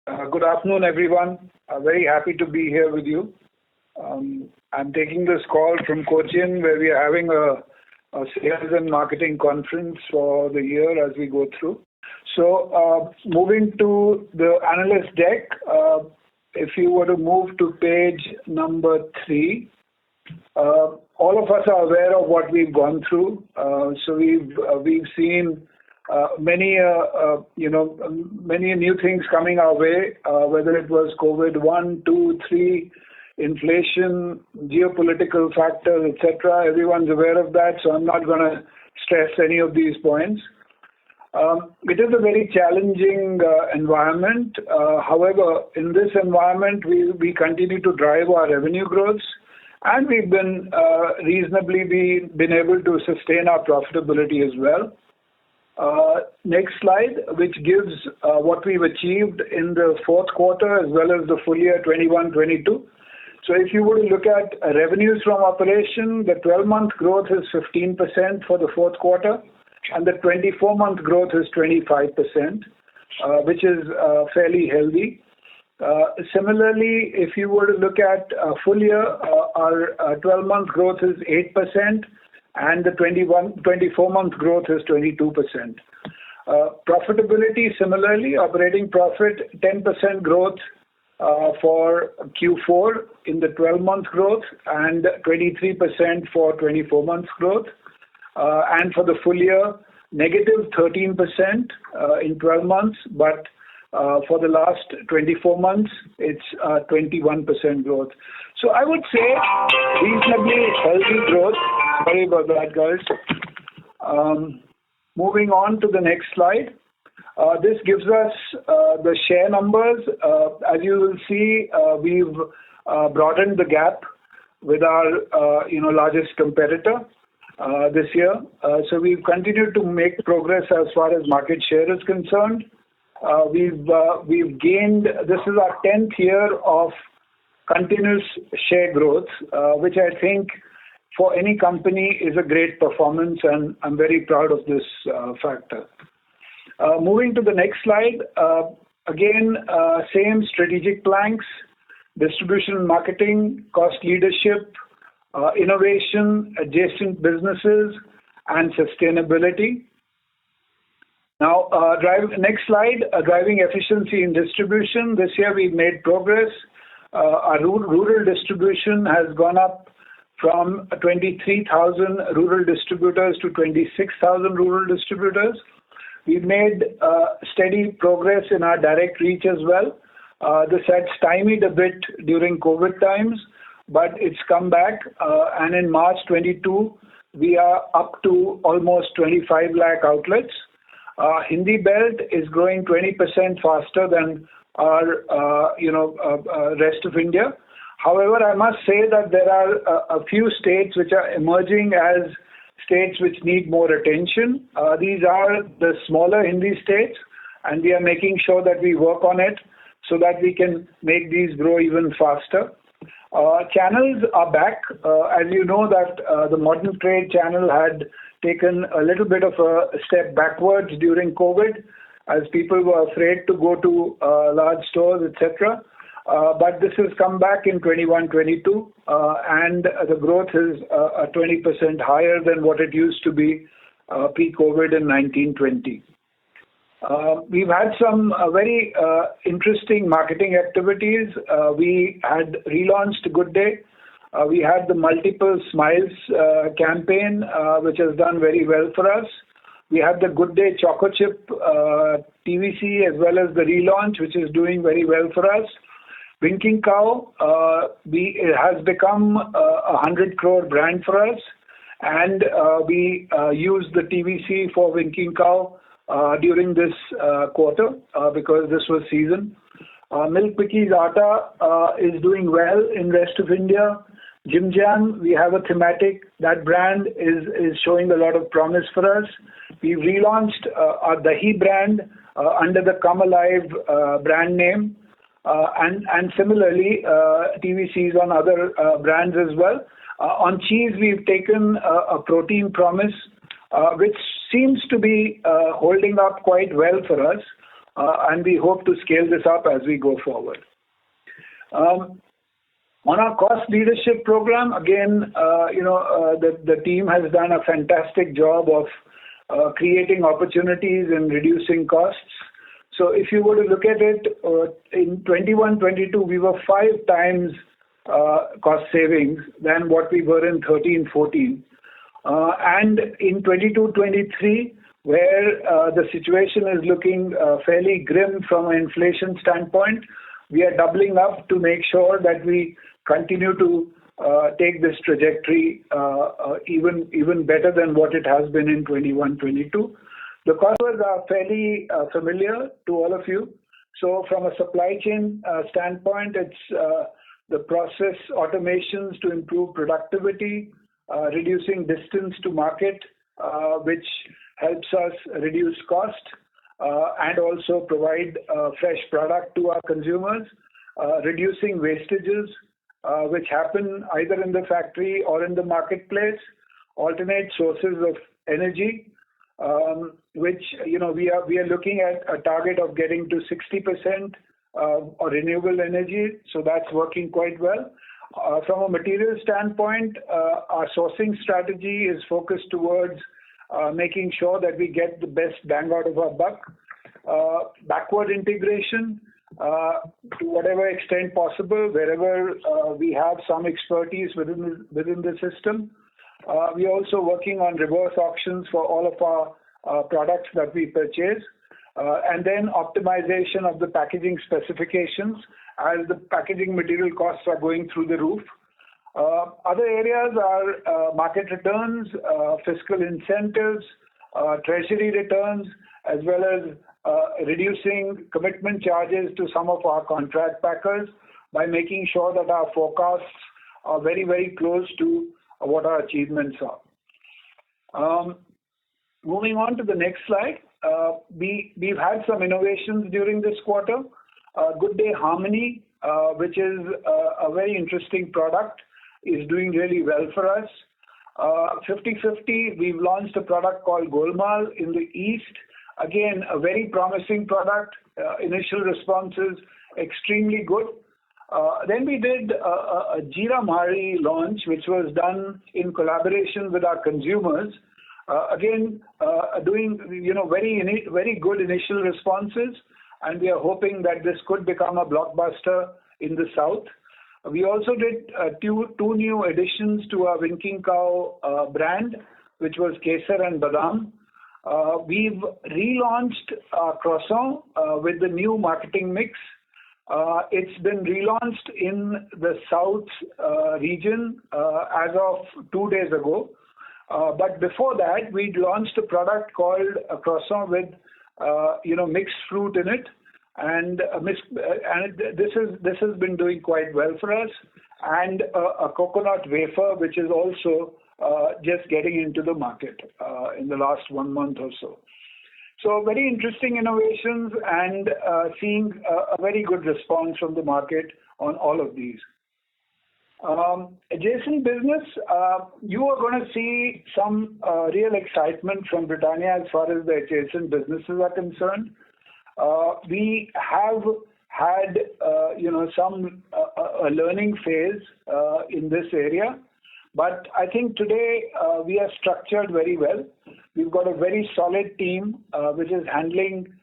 Good afternoon, everyone. Very happy to be here with you. I'm taking this call from Cochin, where we are having a sales and marketing conference for the year as we go through. So, moving to the Analyst Deck, if you were to move to page number 3, all of us are aware of what we've gone through. So we've seen many new things coming our way, whether it was COVID 1, 2, 3, inflation, geopolitical factors, etc. Everyone's aware of that, so I'm not going to stress any of these points. It is a very challenging environment. However, in this environment, we continue to drive our revenue growth, and we've been reasonably been able to sustain our profitability as well. Next slide, which gives what we've achieved in the fourth quarter as well as the full year 21-22. So if you were to look at revenues from operation, the 12-month growth is 15% for the fourth quarter, and the 24-month growth is 25%, which is fairly healthy. Similarly, if you were to look at full year, our 12-month growth is 8%, and the 24-month growth is 22%. Profitability, similarly, operating profit, 10% growth for Q4 in the 12-month growth, and 23% for 24-month growth. And for the full year, negative 13% in 12 months, but for the last 24 months, it's 21% growth. So I would say reasonably healthy growth. Sorry about that, guys. Moving on to the next slide. This gives us the share numbers. As you will see, we've broadened the gap with our largest competitor this year. So we've continued to make progress as far as market share is concerned. We've gained, this is our 10th year of continuous share growth, which I think for any company is a great performance, and I'm very proud of this factor. Moving to the next slide, again, same strategic planks: distribution and marketing, cost leadership, innovation, adjacent businesses, and sustainability. Now, next slide, driving efficiency in distribution. This year we've made progress. Our rural distribution has gone up from 23,000 rural distributors to 26,000 rural distributors. We've made steady progress in our direct reach as well. This had stymied a bit during COVID times, but it's come back. And in March 22, we are up to almost 25 lakh outlets. Hindi belt is growing 20% faster than our rest of India. However, I must say that there are a few states which are emerging as states which need more attention. These are the smaller Hindi states, and we are making sure that we work on it so that we can make these grow even faster. Channels are back. As you know that the modern trade channel had taken a little bit of a step backwards during COVID, as people were afraid to go to large stores, etc. But this has come back in 21-22, and the growth is 20% higher than what it used to be pre-COVID in 19-20. We've had some very interesting marketing activities. We had relaunched Good Day. We had the Multiple Smiles campaign, which has done very well for us. We have the Good Day Choco Chip TVC as well as the relaunch, which is doing very well for us. Winking Cow has become a 100 crore brand for us, and we used the TVC for Winking Cow during this quarter because this was season. Milk Bikis Atta is doing well in rest of India. Jim Jam, we have a thematic. That brand is showing a lot of promise for us. We've relaunched our Dahi brand under the Come Alive brand name. And similarly, TVCs on other brands as well. On cheese, we've taken a protein promise, which seems to be holding up quite well for us. and we hope to scale this up as we go forward. On our cost leadership program, again, the team has done a fantastic job of creating opportunities and reducing costs. So if you were to look at it, in 21-22, we were 5 times cost savings than what we were in 13-14. And in 22-23, where the situation is looking fairly grim from an inflation standpoint, we are doubling up to make sure that we continue to take this trajectory even better than what it has been in 21-22. The costs are fairly familiar to all of you. So from a supply chain standpoint, it's the process automations to improve productivity, reducing distance to market, which helps us reduce cost and also provide fresh product to our consumers, reducing wastages, which happen either in the factory or in the marketplace, alternate sources of energy, which we are looking at a target of getting to 60% or renewable energy, so that's working quite well. From a material standpoint, our sourcing strategy is focused towards making sure that we get the best bang out of our buck. Backward integration to whatever extent possible, wherever we have some expertise within the system. We are also working on reverse auctions for all of our products that we purchase. And then optimization of the packaging specifications as the packaging material costs are going through the roof. Other areas are market returns, fiscal incentives, treasury returns, as well as reducing commitment charges to some of our contract packers by making sure that our forecasts are very, very close to what our achievements are. Moving on to the next slide. We've had some innovations during this quarter. Good Day Harmony, which is a very interesting product, is doing really well for us. 50/50, we've launched a product called Golmaal in the East. Again, a very promising product. Initial responses extremely good. Then we did a Jeera Mari launch, which was done in collaboration with our consumers. Again, doing very good initial responses, and we are hoping that this could become a blockbuster in the South. We also did two new additions to our Winking Cow brand, which was Kesar and Badam. We've relaunched our croissant with the new marketing mix. It's been relaunched in the South region as of 2 days ago. But before that, we'd launched a product called a croissant with mixed fruit in it, and this has been doing quite well for us, and a coconut wafer, which is also just getting into the market in the last 1 month or so. So very interesting innovations, and seeing a very good response from the market on all of these. Adjacent business, you are going to see some real excitement from Britannia as far as the adjacent businesses are concerned. We have had some a learning phase in this area, but I think today we are structured very well. We've got a very solid team which is handling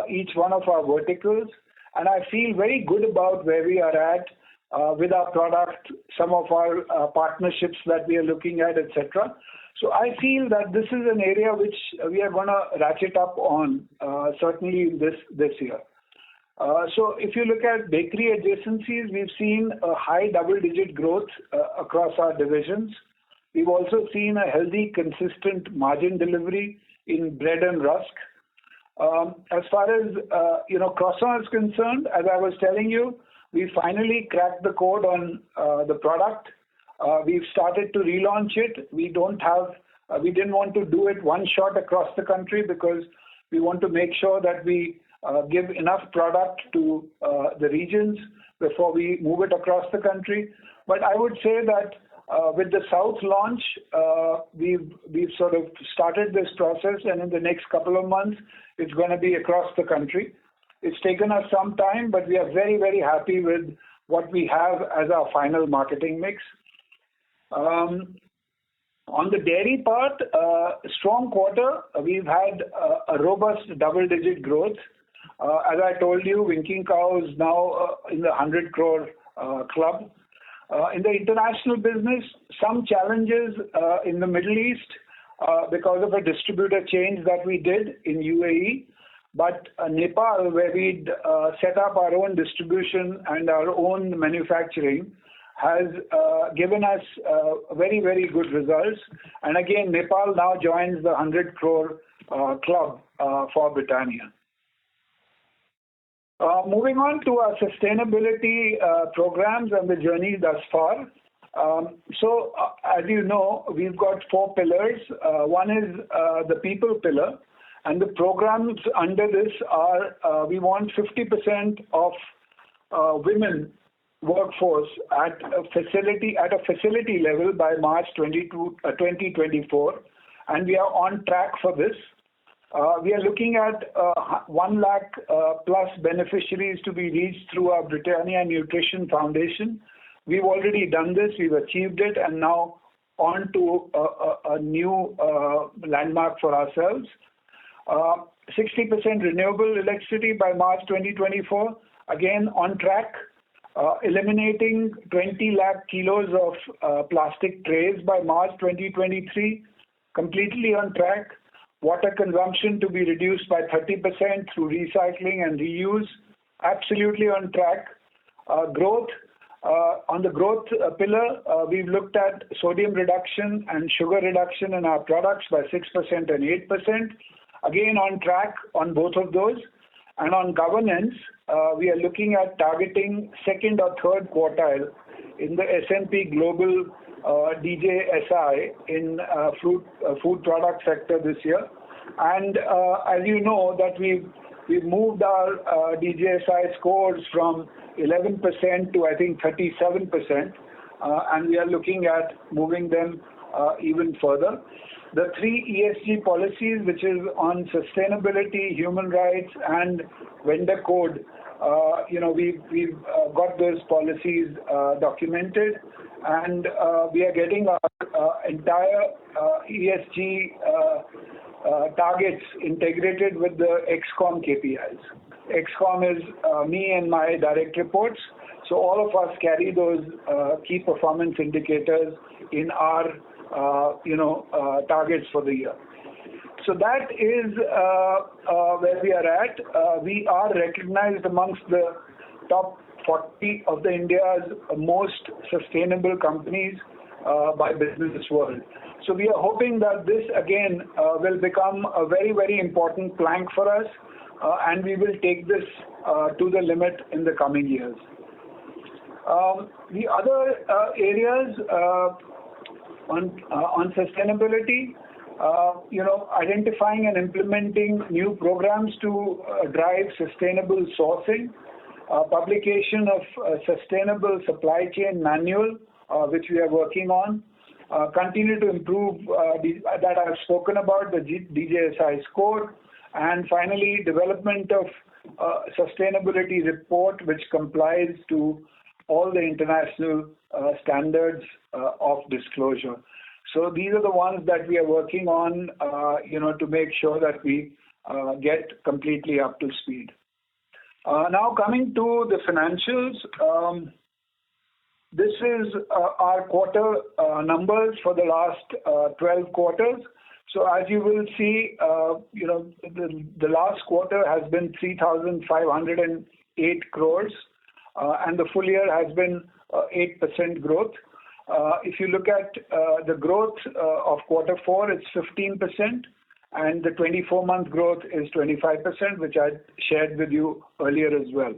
each one of our verticals, and I feel very good about where we are at with our product, some of our partnerships that we are looking at, etc. So I feel that this is an area which we are going to ratchet up on certainly this year. So if you look at bakery adjacencies, we've seen a high double-digit growth across our divisions. We've also seen a healthy, consistent margin delivery in bread and rusk. As far as croissant is concerned, as I was telling you, we finally cracked the code on the product. We've started to relaunch it. We didn't want to do it one shot across the country because we want to make sure that we give enough product to the regions before we move it across the country. But I would say that with the South launch, we've sort of started this process, and in the next couple of months, it's going to be across the country. It's taken us some time, but we are very, very happy with what we have as our final marketing mix. On the dairy part, strong quarter. We've had a robust double-digit growth. As I told you, Winking Cow is now in the 100 crore club. In the international business, some challenges in the Middle East because of a distributor change that we did in UAE. But Nepal, where we'd set up our own distribution and our own manufacturing, has given us very, very good results. And again, Nepal now joins the 100 crore club for Britannia. Moving on to our sustainability programs and the journey thus far. As you know, we've got 4 pillars. One is the people pillar. And the programs under this are, we want 50% of women workforce at a facility level by March 2024, and we are on track for this. We are looking at 1 lakh plus beneficiaries to be reached through our Britannia Nutrition Foundation. We've already done this, we've achieved it, and now on to a new landmark for ourselves. 60% renewable electricity by March 2024, again on track. Eliminating 20 lakh kilos of plastic trays by March 2023, completely on track. Water consumption to be reduced by 30% through recycling and reuse, absolutely on track. Growth, on the growth pillar, we've looked at sodium reduction and sugar reduction in our products by 6% and 8%. Again, on track on both of those. And on governance, we are looking at targeting 2nd or 3rd quartile in the S&P Global DJSI in food product sector this year. And as you know, that we've moved our DJSI scores from 11% to I think 37%, and we are looking at moving them even further. The 3 ESG policies, which is on sustainability, human rights, and vendor code, we've got those policies documented, and we are getting our entire ESG targets integrated with the XCOM KPIs. XCOM is me and my direct reports, so all of us carry those key performance indicators in our targets for the year. So that is where we are at. We are recognized amongst the top 40 of the India's most sustainable companies by Business World. So we are hoping that this again will become a very, very important plank for us, and we will take this to the limit in the coming years. The other areas on sustainability, identifying and implementing new programs to drive sustainable sourcing, publication of sustainable supply chain manual, which we are working on, continue to improve that I've spoken about, the DJSI score, and finally development of sustainability report which complies to all the international standards of disclosure. So these are the ones that we are working on, to make sure that we get completely up to speed. Now coming to the financials, this is our quarter numbers for the last 12 quarters. So as you will see, the last quarter has been 3,508 crores, and the full year has been 8% growth. If you look at the growth of quarter 4, it's 15%, and the 24-month growth is 25%, which I shared with you earlier as well.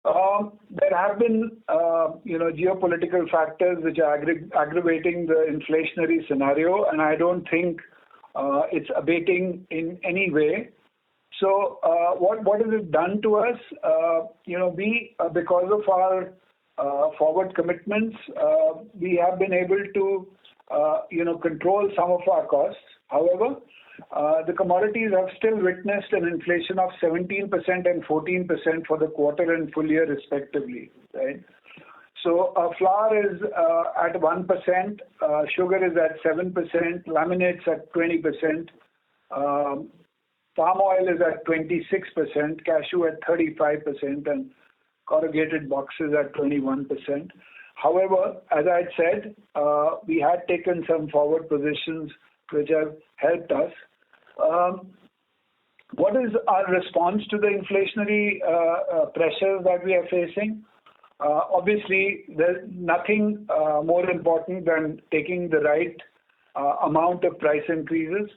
There have been, geopolitical factors which are aggravating the inflationary scenario, and I don't think it's abating in any way. So, what has it done to us? We, because of our forward commitments, we have been able to, control some of our costs. However, the commodities have still witnessed an inflation of 17% and 14% for the quarter and full year respectively, right? So flour is at 1%, sugar is at 7%, laminates at 20%, palm oil is at 26%, cashew at 35%, and corrugated boxes at 21%. However, as I had said, we had taken some forward positions which have helped us. What is our response to the inflationary pressures that we are facing? Obviously, there's nothing more important than taking the right amount of price increases,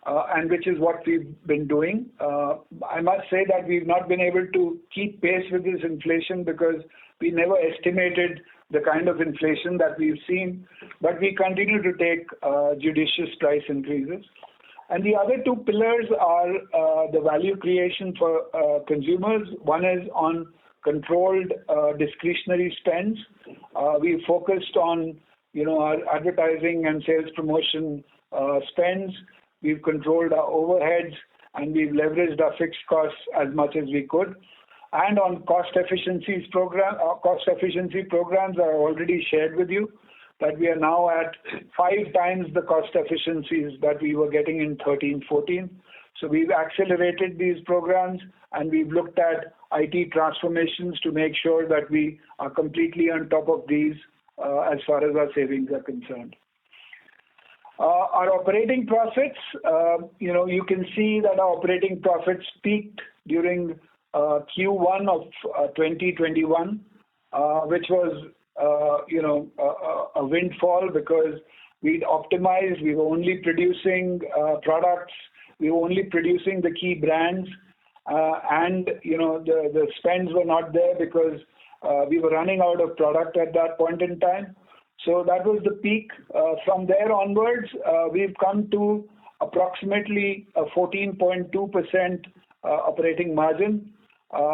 and which is what we've been doing. I must say that we've not been able to keep pace with this inflation because we never estimated the kind of inflation that we've seen, but we continue to take judicious price increases. And the other two pillars are the value creation for consumers. One is on controlled discretionary spends. We focused on, our advertising and sales promotion spends. We've controlled our overheads and we've leveraged our fixed costs as much as we could. And on cost efficiency programs I already shared with you that we are now at 5 times the cost efficiencies that we were getting in 13-14. So we've accelerated these programs and we've looked at IT transformations to make sure that we are completely on top of these as far as our savings are concerned. Our operating profits, you can see that our operating profits peaked during Q1 of 2021, which was, a windfall because we'd optimized, we were only producing products, we were only producing the key brands, and, the spends were not there because we were running out of product at that point in time. So that was the peak. From there onwards, we've come to approximately a 14.2% operating margin,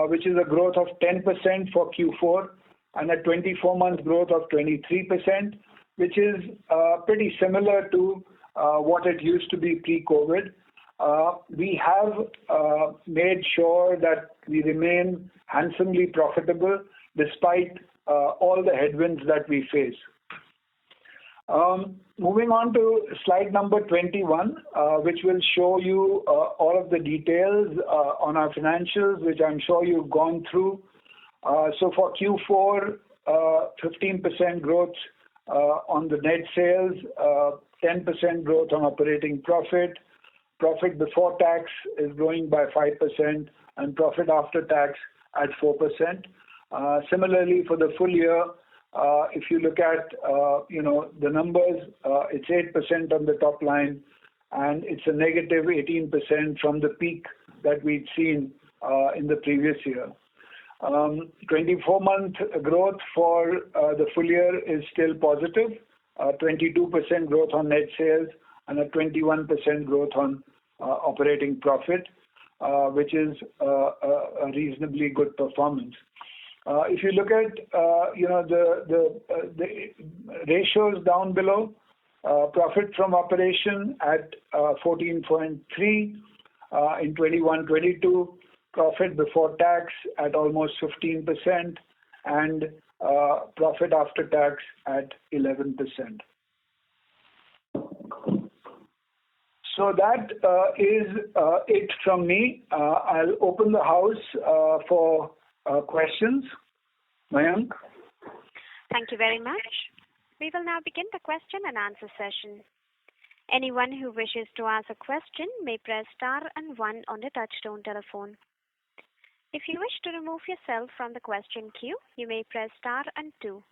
which is a growth of 10% for Q4 and a 24-month growth of 23%, which is pretty similar to what it used to be pre-COVID. We have made sure that we remain handsomely profitable despite all the headwinds that we face. Moving on to slide number 21, which will show you all of the details on our financials, which I'm sure you've gone through. So for Q4, 15% growth on the net sales, 10% growth on operating profit. Profit before tax is growing by 5% and profit after tax at 4%. Similarly, for the full year, if you look at the numbers, it's 8% on the top line, and it's a negative 18% from the peak that we'd seen in the previous year. 24-month growth for the full year is still positive, 22% growth on net sales and a 21% growth on operating profit, which is a reasonably good performance. If you look at the ratios down below, profit from operation at 14.3 in 21-22, profit before tax at almost 15%, and profit after tax at 11%. So that is it from me. I'll open the house for questions. Mayank? Thank you very much. We will now begin the question and answer session. Anyone who wishes to ask a question may press star and 1 on the touchtone telephone. If you wish to remove yourself from the question queue, you may press star and 2.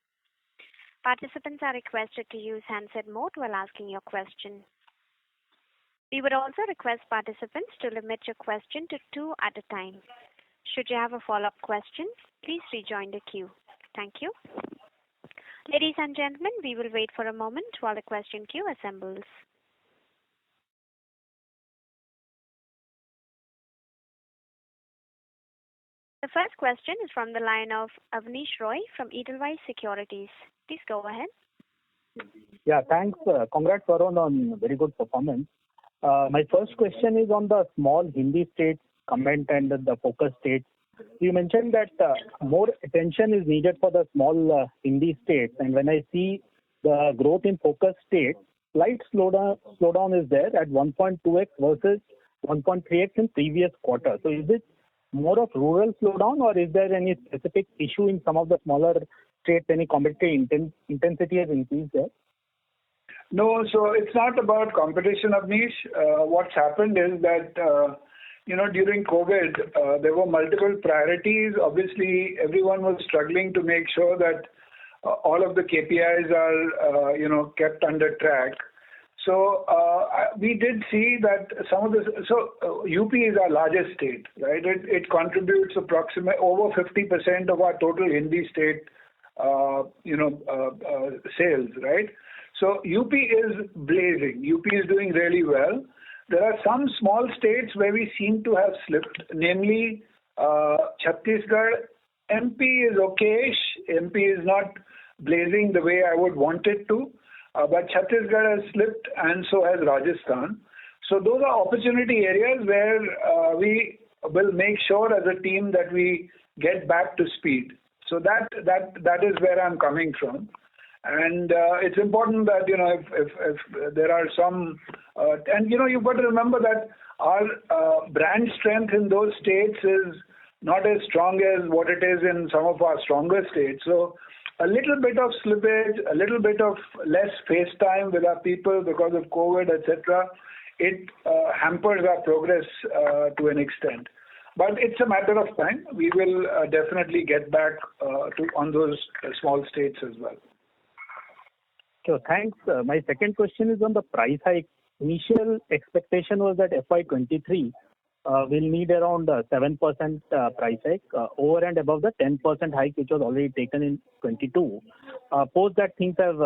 Participants are requested to use handset mode while asking your question. We would also request participants to limit your question to 2 at a time. Should you have a follow-up question, please rejoin the queue. Thank you. Ladies and gentlemen, we will wait for a moment while the question queue assembles. The first question is from the line of Avnish Roy from Edelweiss Securities. Please go ahead. Yeah, thanks. Congrats, Varun, on very good performance. My first question is on the small Hindi states comment and the focus states. You mentioned that more attention is needed for the small Hindi states, and when I see the growth in focus states, slight slowdown is there at 1.2x versus 1.3x in previous quarter. So is it more of rural slowdown, or is there any specific issue in some of the smaller states, any competitive intensity has increased there? No, so it's not about competition, Avnish. What's happened is that, during COVID, there were multiple priorities. Obviously, everyone was struggling to make sure that all of the KPIs are, kept under track. So we did see that some of the, UP is our largest state, right? It contributes approximately over 50% of our total Hindi state, sales, right? So UP is blazing. UP is doing really well. There are some small states where we seem to have slipped, namely Chhattisgarh. MP is okayish. MP is not blazing the way I would want it to, but Chhattisgarh has slipped, and so has Rajasthan. So those are opportunity areas where we will make sure as a team that we get back to speed. So that is where I'm coming from. And it's important that, if there are some, you've got to remember that our brand strength in those states is not as strong as what it is in some of our stronger states. So a little bit of slippage, a little bit of less face time with our people because of COVID, etc., it hampers our progress to an extent. But it's a matter of time. We will definitely get back on those small states as well. So thanks. My second question is on the price hike. Initial expectation was that FY23 will need around 7% price hike over and above the 10% hike which was already taken in 22. Post that, things have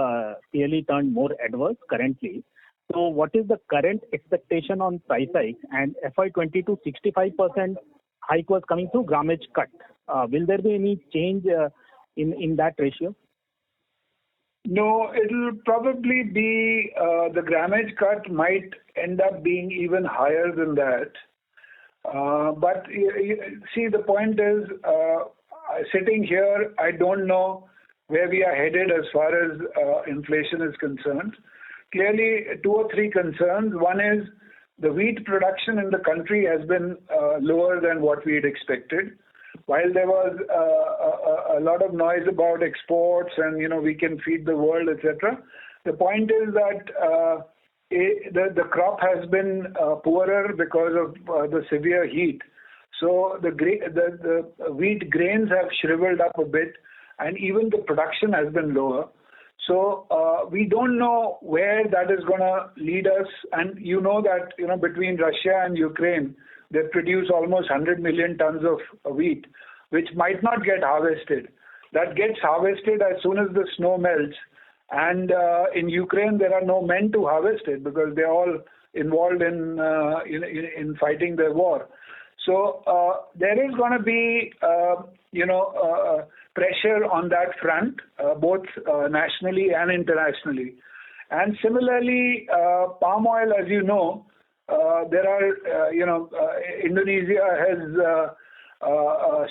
clearly turned more adverse currently. So what is the current expectation on price hike? And FY22 65% hike was coming through grammage cut. Will there be any change in that ratio? No, it'll probably be the grammage cut might end up being even higher than that. But see, the point is, sitting here, I don't know where we are headed as far as inflation is concerned. Clearly, 2 or 3 concerns. One is the wheat production in the country has been lower than what we had expected. While there was a lot of noise about exports and, we can feed the world, etc., the point is that the crop has been poorer because of the severe heat. So the wheat grains have shriveled up a bit, and even the production has been lower. So we don't know where that is going to lead us. And that, between Russia and Ukraine, they produce almost 100 million tons of wheat, which might not get harvested. That gets harvested as soon as the snow melts. And in Ukraine, there are no men to harvest it because they're all involved in fighting the war. So there is going to be, pressure on that front, both nationally and internationally. And similarly, palm oil, as you know, there are, Indonesia has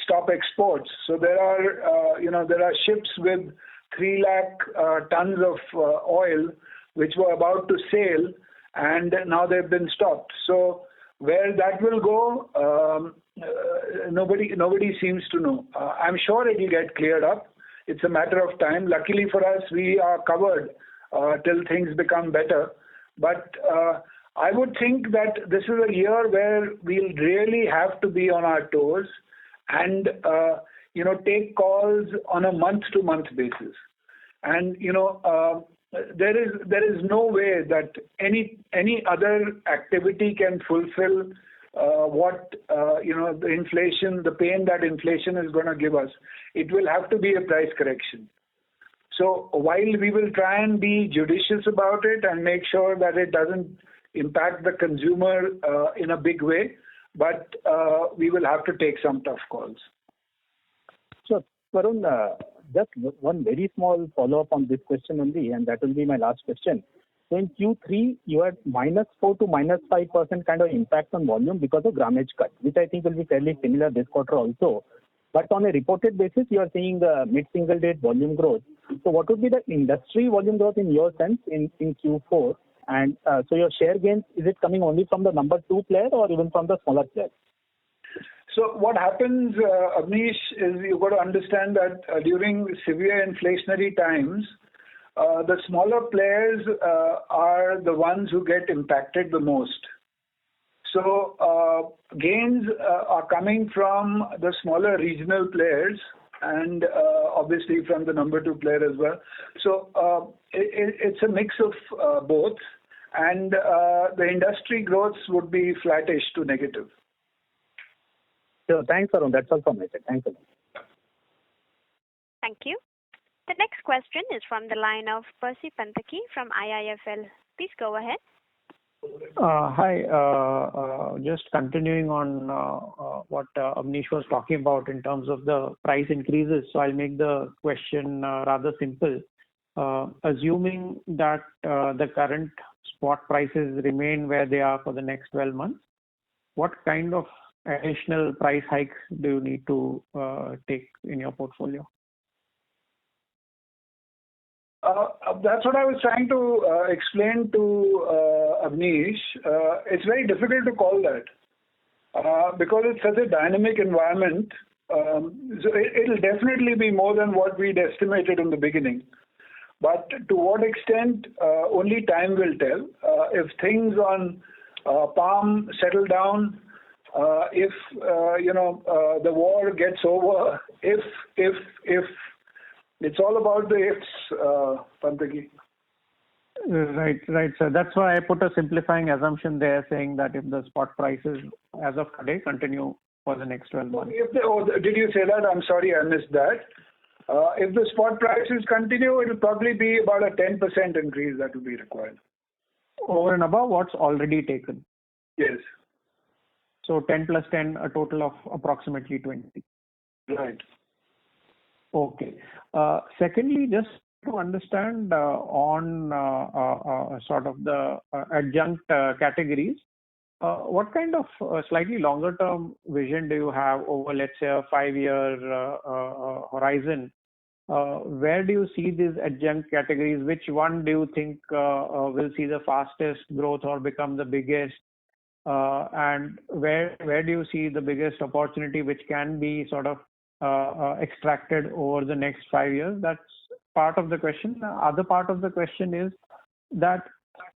stopped exports. So there are ships with 3 lakh tons of oil which were about to sail, and now they've been stopped. So where that will go, nobody seems to know. I'm sure it will get cleared up. It's a matter of time. Luckily for us, we are covered till things become better. But I would think that this is a year where we'll really have to be on our toes and, take calls on a month-to-month basis. And, there is no way that any other activity can fulfill what, the inflation, the pain that inflation is going to give us. It will have to be a price correction. So while we will try and be judicious about it and make sure that it doesn't impact the consumer in a big way, but we will have to take some tough calls. So, Varun, just one very small follow-up on this question only, and that will be my last question. So in Q3, you had -4 to -5% kind of impact on volume because of grammage cut, which I think will be fairly similar this quarter also. But on a reported basis, you are seeing mid-single digit volume growth. So what would be the industry volume growth in your sense in Q4? And so your share gains, is it coming only from the number 2 player or even from the smaller player? So what happens, Abneesh, is you've got to understand that during severe inflationary times, the smaller players are the ones who get impacted the most. So gains are coming from the smaller regional players and obviously from the number 2 player as well. So it's a mix of both, and the industry growths would be flattish to negative. So thanks, Arun. That's all from my side. Thanks a lot. Thank you. The next question is from the line of Percy Panthaki from IIFL. Please go ahead. Hi. Just continuing on what Abneesh was talking about in terms of the price increases. So I'll make the question rather simple. Assuming that the current spot prices remain where they are for the next 12 months, what kind of additional price hikes do you need to take in your portfolio? That's what I was trying to explain to Abneesh. It's very difficult to call that because it's such a dynamic environment. So it'll definitely be more than what we'd estimated in the beginning. But to what extent, only time will tell. If things on palm settle down, if the war gets over, if it's all about the ifs, Panthaki. Right, sir. That's why I put a simplifying assumption there, saying that if the spot prices as of today continue for the next 12 months. Did you say that? I'm sorry, I missed that. If the spot prices continue, it will probably be about a 10% increase that will be required. Over and above what's already taken? Yes. So 10 plus 10, a total of approximately 20. Right. Okay. Secondly, just to understand on sort of the adjunct categories, what kind of slightly longer term vision do you have over, let's say, a 5-year horizon? Where do you see these adjunct categories? Which one do you think will see the fastest growth or become the biggest? And where do you see the biggest opportunity which can be sort of extracted over the next 5 years? That's part of the question. The other part of the question is that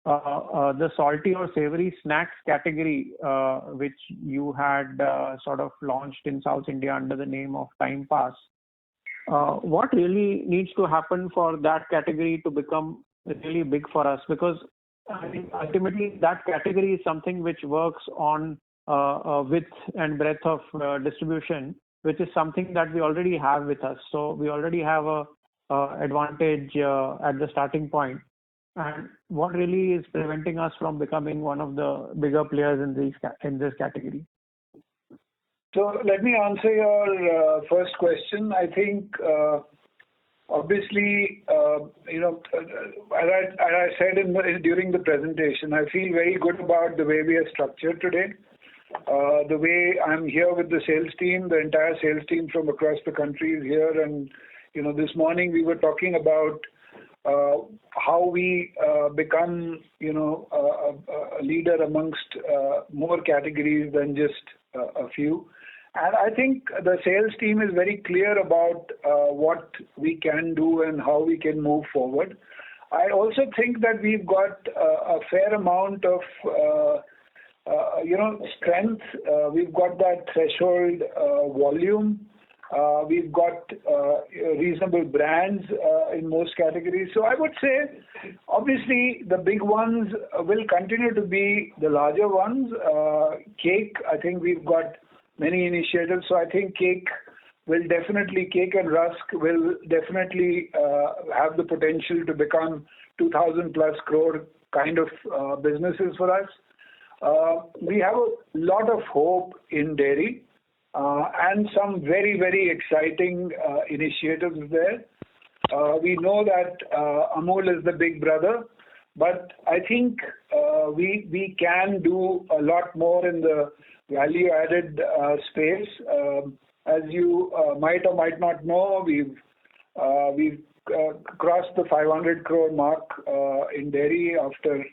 the salty or savory snacks category, which you had sort of launched in South India under the name of Time Pass, what really needs to happen for that category to become really big for us? Because I think ultimately that category is something which works on width and breadth of distribution, which is something that we already have with us. So we already have a advantage at the starting point. And what really is preventing us from becoming one of the bigger players in this category? So let me answer your first question. I think obviously, as I said during the presentation, I feel very good about the way we are structured today. The way I'm here with the sales team, the entire sales team from across the country is here. And, this morning we were talking about how we become, a leader amongst more categories than just a few. And I think the sales team is very clear about what we can do and how we can move forward. I also think that we've got a fair amount of strength. We've got that threshold volume. We've got reasonable brands in most categories. So I would say, obviously, the big ones will continue to be the larger ones. Cake, I think we've got many initiatives. So I think cake and rusk will definitely have the potential to become 2,000 plus crore kind of businesses for us. We have a lot of hope in dairy and some very, very exciting initiatives there. We know that Amul is the big brother, But I think we can do a lot more in the value-added space. As you might or might not know, we've crossed the 500 crore mark in dairy after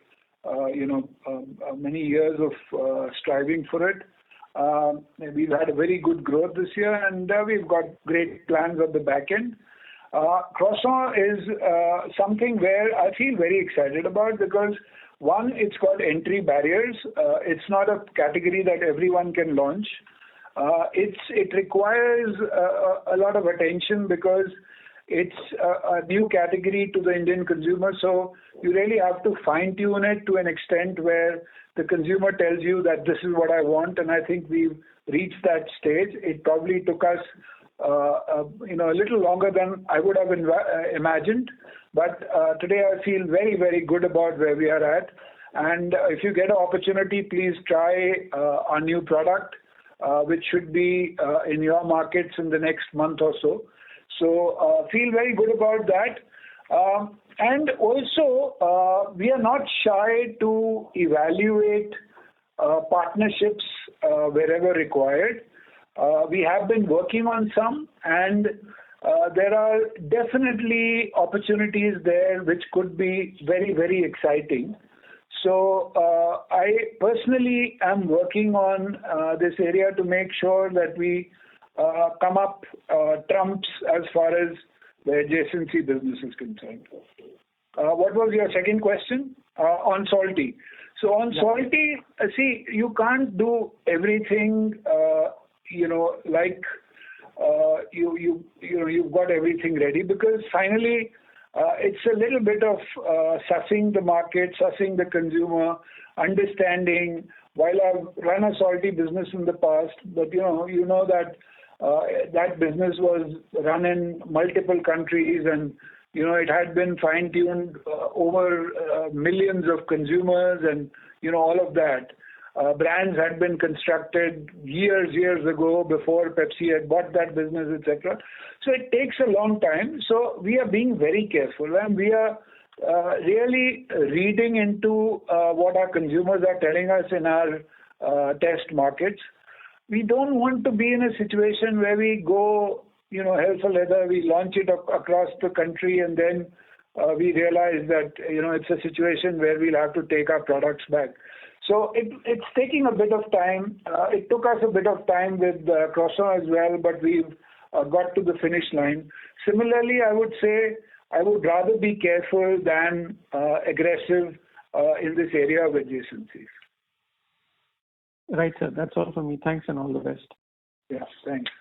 many years of striving for it. We've had a very good growth this year, and we've got great plans at the back end. Croissant is something where I feel very excited about because, one, it's got entry barriers. It's not a category that everyone can launch. It requires a lot of attention because it's a new category to the Indian consumer. So you really have to fine-tune it to an extent where the consumer tells you that this is what I want, and I think we've reached that stage. It probably took us a little longer than I would have imagined, but today I feel very, very good about where we are at. And if you get an opportunity, please try our new product, which should be in your markets in the next month or so. So feel very good about that. And also, we are not shy to evaluate partnerships wherever required. We have been working on some, and there are definitely opportunities there which could be very, very exciting. So I personally am working on this area to make sure that we come up trumps as far as the adjacency business is concerned. What was your second question? On salty. So on salty, see, you can't do everything, like you've got everything ready, because finally it's a little bit of sussing the market, sussing the consumer, understanding. While I've run a salty business in the past, but you know that that business was run in multiple countries, and it had been fine-tuned over millions of consumers, and all of that. Brands had been constructed years ago before Pepsi had bought that business, etc. So it takes a long time. So we are being very careful, and we are really reading into what our consumers are telling us in our test markets. We don't want to be in a situation where we go, hell for leather, we launch it across the country, and then we realize that, it's a situation where we'll have to take our products back. So it's taking a bit of time. It took us a bit of time with Croissant as well, but we've got to the finish line. Similarly, I would say I would rather be careful than aggressive in this area of adjacencies. Right, sir. That's all from me. Thanks and all the best. Yeah, thanks.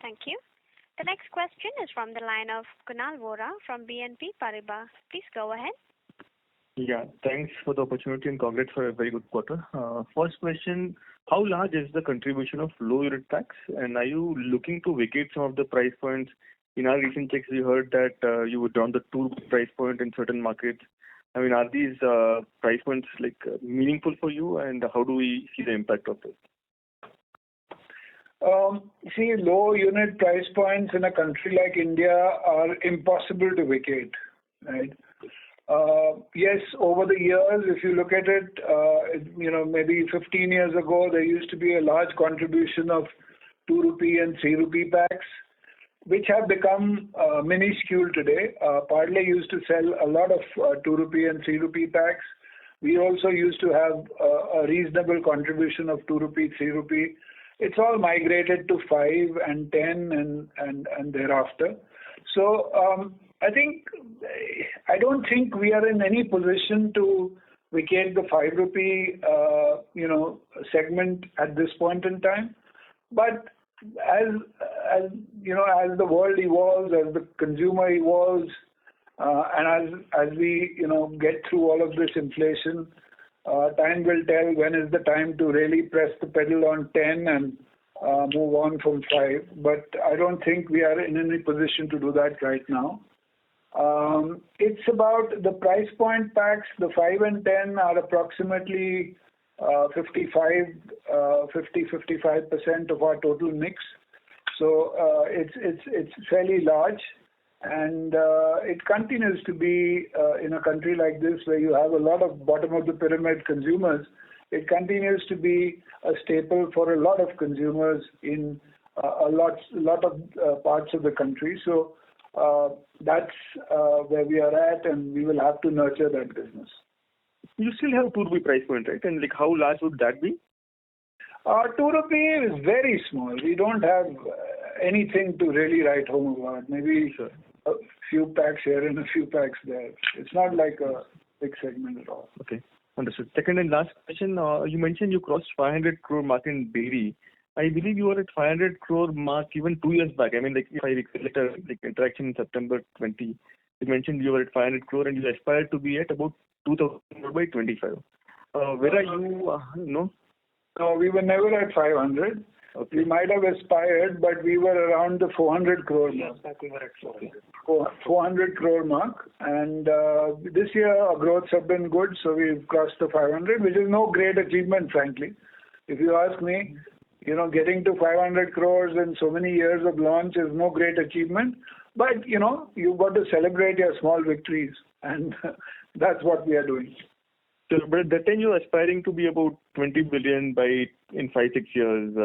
Thank you. The next question is from the line of Kunal Vora from BNP Paribas. Please go ahead. Yeah, thanks for the opportunity and congrats for a very good quarter. First question, how large is the contribution of low unit packs, and are you looking to vacate some of the price points? In our recent checks, we heard that you would down the 2 price point in certain markets. I mean, are these price points meaningful for you, and how do we see the impact of this? See, low unit price points in a country like India are impossible to vacate, right? Yes, over the years, if you look at it, maybe 15 years ago, there used to be a large contribution of 2 rupee and 3 rupee packs, which have become minuscule today. Parle used to sell a lot of 2 rupee and 3 rupee packs. We also used to have a reasonable contribution of 2 rupee, 3 rupee. It's all migrated to 5 and 10 and thereafter. So I don't think we are in any position to vacate the 5 rupee segment at this point in time. But as the world evolves, as the consumer evolves, and as we get through all of this inflation, time will tell when is the time to really press the pedal on 10 and move on from 5. But I don't think we are in any position to do that right now. It's about the price point packs. The 5 and 10 are approximately 55% of our total mix. So it's fairly large. And it continues to be, in a country like this where you have a lot of bottom of the pyramid consumers, it continues to be a staple for a lot of consumers in a lot of parts of the country. So that's where we are at, and we will have to nurture that business. You still have 2 rupee price point, right? And how large would that be? 2 rupee is very small. We don't have anything to really write home about. Maybe a few packs here and a few packs there. It's not like a big segment at all. Okay, understood. Second and last question. You mentioned you crossed 500 crore mark in dairy. I believe you were at 500 crore mark even 2 years back. I mean, if I recollect a interaction in September 20, you mentioned you were at 500 crore and you aspired to be at about 2,000 crore by 25. Where are you? No, we were never at 500. Okay. We might have aspired, but we were around the 400 crore mark. Yes, we were at 400 crore mark. And this year our growths have been good, so we've crossed the 500, which is no great achievement, frankly. If you ask me, getting to 500 crores in so many years of launch is no great achievement. But, you've got to celebrate your small victories, and that's what we are doing. So, but at that time you were aspiring to be about 20 billion in 5-6 years.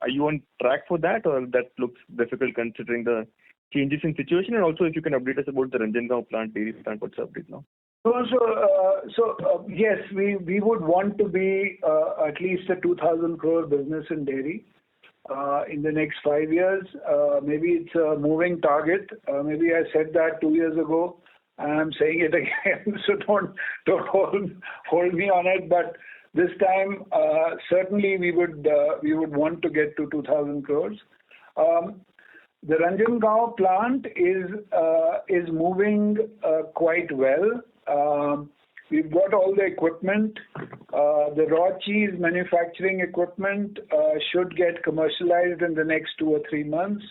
Are you on track for that, or that looks difficult considering the changes in situation? And also, if you can update us about the Ranjangaon plant, dairy plant, what's the update now? So yes, we would want to be at least a 2,000 crore business in dairy in the next 5 years. Maybe it's a moving target. Maybe I said that 2 years ago, and I'm saying it again. So don't hold me on it. But this time, certainly we would want to get to 2,000 crores. The Ranjangaon plant is moving quite well. We've got all the equipment. The raw cheese manufacturing equipment should get commercialized in the next 2 or 3 months.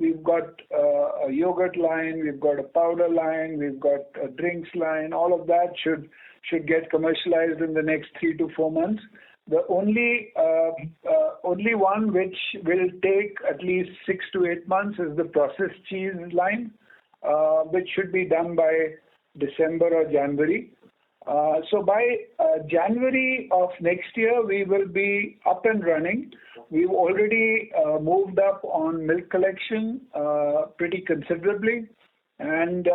We've got a yogurt line, we've got a powder line, we've got a drinks line. All of that should get commercialized in the next 3 to 4 months. The only one which will take at least 6 to 8 months is the processed cheese line, which should be done by December or January. So by January of next year, we will be up and running. We've already moved up on milk collection pretty considerably, and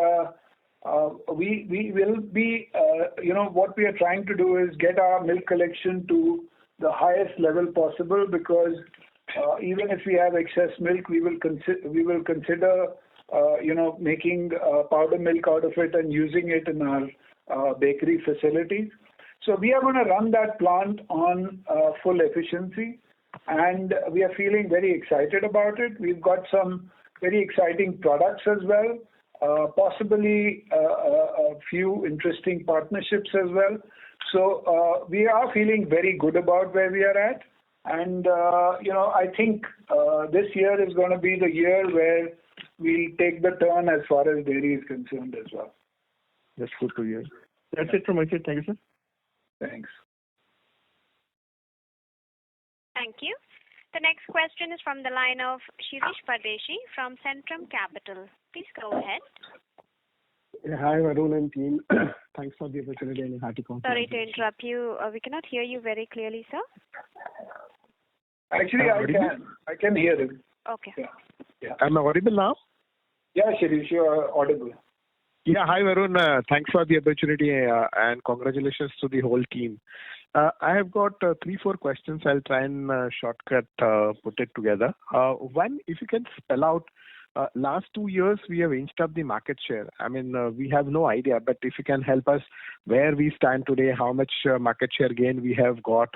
we will be, what we are trying to do is get our milk collection to the highest level possible, because even if we have excess milk, we will consider making powder milk out of it and using it in our bakery facilities. So we are going to run that plant on full efficiency, and we are feeling very excited about it. We've got some very exciting products as well, possibly a few interesting partnerships as well. So we are feeling very good about where we are at, and I think this year is going to be the year where we'll take the turn as far as dairy is concerned as well. That's good to hear. That's it from my side. Thank you, sir. Thanks. Thank you. The next question is from the line of Shirish Pardeshi from Centrum Capital. Please go ahead. Hi, Varun and team. Thanks for the opportunity and hearty congratulations. Sorry to interrupt you. We cannot hear you very clearly, sir. Actually, I can hear him. Okay. Yeah. Am I audible now? Yeah, Shirish, you are audible. Yeah, hi Varun. Thanks for the opportunity and congratulations to the whole team. I have got 3-4 questions. I'll try and shortcut put it together. One, if you can spell out, last 2 years we have inched up the market share. I mean, we have no idea, but if you can help us where we stand today, how much market share gain we have got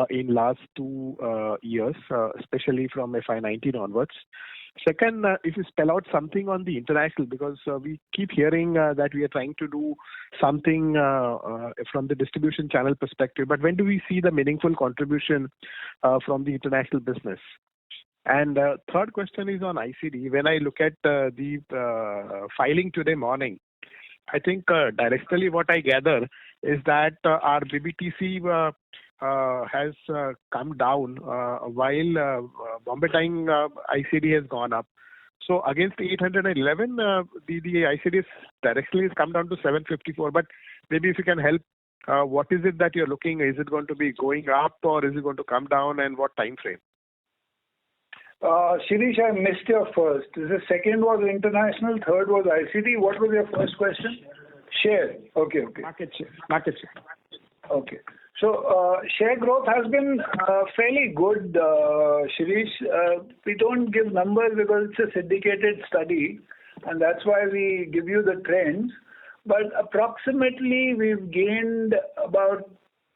in last 2 years, especially from FY19 onwards. Second, if you spell out something on the international, because we keep hearing that we are trying to do something from the distribution channel perspective, but when do we see the meaningful contribution from the international business? And third question is on ICD. When I look at the filing today morning, I think directly what I gather is that our BBTC has come down while Bombay Tying ICD has gone up. So against 811, the ICDs directionally has come down to 754. But maybe if you can help, what is it that you're looking? Is it going to be going up or is it going to come down, and what time frame? Shirish, I missed your first. The second was international, third was ICD. What was your first question? Share. Okay. Market share. Okay. So share growth has been fairly good, Shirish. We don't give numbers because it's a syndicated study, and that's why we give you the trends. But approximately we've gained about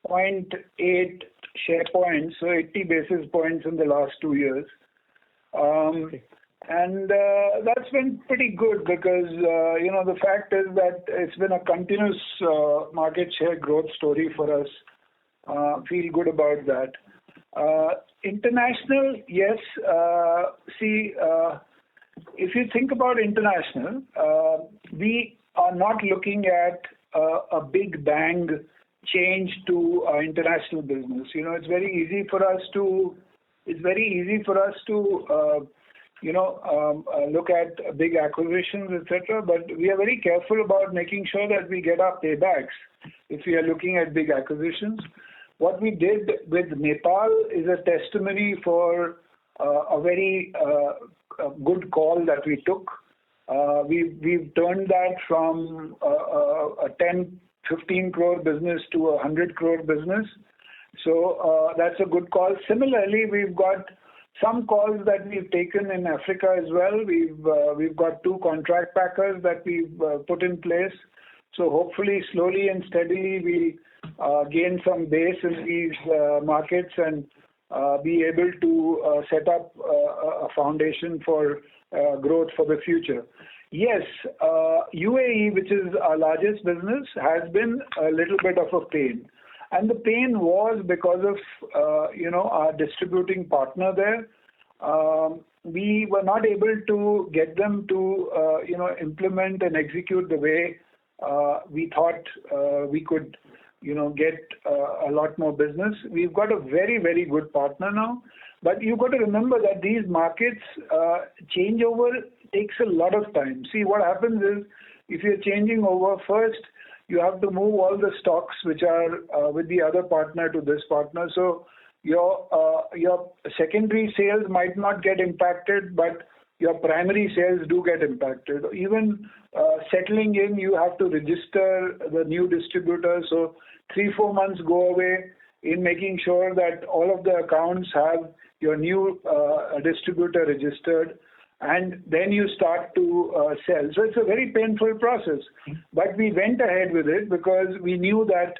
0.8 share points, so 80 basis points in the last 2 years. And that's been pretty good because, the fact is that it's been a continuous market share growth story for us. Feel good about that. International, yes. If you think about international, we are not looking at a big bang change to our international business. It's very easy for us to look at big acquisitions, etc. But we are very careful about making sure that we get our paybacks if we are looking at big acquisitions. What we did with Nepal is a testimony for a very good call that we took. We've turned that from a 10-15 crore business to a 100 crore business. So that's a good call. Similarly, we've got some calls that we've taken in Africa as well. We've got 2 contract packers that we've put in place. So hopefully, slowly and steadily, we gain some base in these markets and be able to set up a foundation for growth for the future. Yes, UAE, which is our largest business, has been a little bit of a pain. And the pain was because of, our distributing partner there. We were not able to get them to, implement and execute the way we thought we could, get a lot more business. We've got a very, very good partner now. But you've got to remember that these markets, changeover takes a lot of time. See, what happens is, if you're changing over first, you have to move all the stocks which are with the other partner to this partner. So your secondary sales might not get impacted, but your primary sales do get impacted. Even settling in, you have to register the new distributor. So 3-4 months go away in making sure that all of the accounts have your new distributor registered, and then you start to sell. So it's a very painful process. But we went ahead with it because we knew that